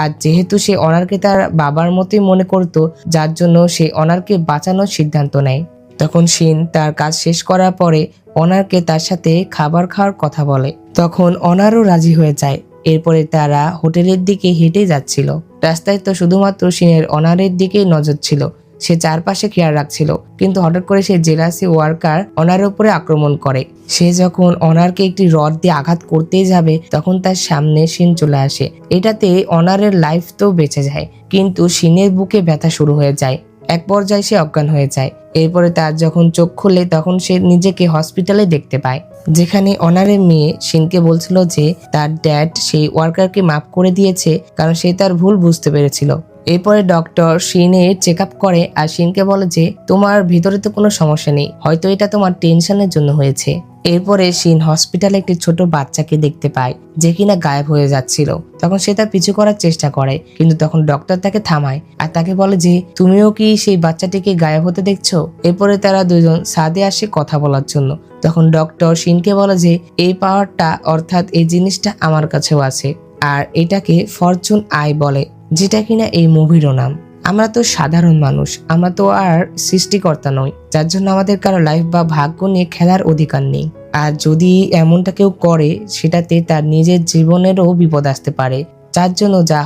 আর যেহেতু সে অনারকে তার বাবার মতোই মনে করত, যার জন্য সে অনারকে বাঁচানোর সিদ্ধান্ত নেয়। তখন শিন তার কাজ শেষ করার পরে অনারকে তার সাথে খাবার খাওয়ার কথা বলে। তখন অনারও রাজি হয়ে যায়। এরপরে তারা হোটেলের দিকে হেঁটে যাচ্ছিল। রাস্তায় তো শুধুমাত্র শিনের অনারের দিকেই নজর ছিল। সে চারপাশে খেয়াল রাখছিল, কিন্তু হঠাৎ করে সে জেলাসি ওয়ার্কার অনারের উপরে আক্রমণ করে। সে যখন অনারকে একটি রড দিয়ে আঘাত করতেই যাবে, তখন তার সামনে শিন চলে আসে। এটাতে অনারের লাইফ তো বেঁচে যায়, কিন্তু শিনের বুকে ব্যথা শুরু হয়ে যায়। এক পর্যায়ে সে অজ্ঞান হয়ে যায়। এরপরে তার যখন চোখ খুলে, তখন সে নিজেকে হসপিটালে দেখতে পায়, যেখানে অনারের মেয়ে শিনকে বলছিল যে তার ড্যাড সেই ওয়ার্কারকে মাফ করে দিয়েছে, কারণ সে তার ভুল বুঝতে পেরেছিল। এরপরে ডক্টর শিনের চেক আপ করে আর শিনকে বলে যে তোমার ভিতরে তো কোনো সমস্যা নেই, হয়তো এটা তোমার টেনশনের জন্য হয়েছে। এরপরে শিন হসপিটালে একটি ছোট বাচ্চাকে দেখতে পায়, যে কিনা গায়েব হয়ে যাচ্ছিল। তখন সে তার পিছু করার চেষ্টা করে, কিন্তু তখন ডক্টর তাকে থামায় আর তাকে বলে যে তুমিও কি সেই বাচ্চাটিকে গায়েব হতে দেখছো। এরপরে তারা দুজন ছাদে আসে কথা বলার জন্য। তখন ডক্টর শিনকে বলে যে এই পাওয়ারটা, অর্থাৎ এই জিনিসটা আমার কাছেও আছে, আর এটাকে ফরচুন আই বলে, যেটা কিনা এই মুভিরও নাম। আমরা তো সাধারণ মানুষ, আমরা তো আর সৃষ্টিকর্তা নই, যার জন্য আমাদের কারো লাইফ বা ভাগ্য নিয়ে খেলার অধিকার নেই। আর যদি এমনটা কেউ করে, সেটাতে তার নিজের জীবনেরও বিপদ আসতে পারে, যার জন্য যা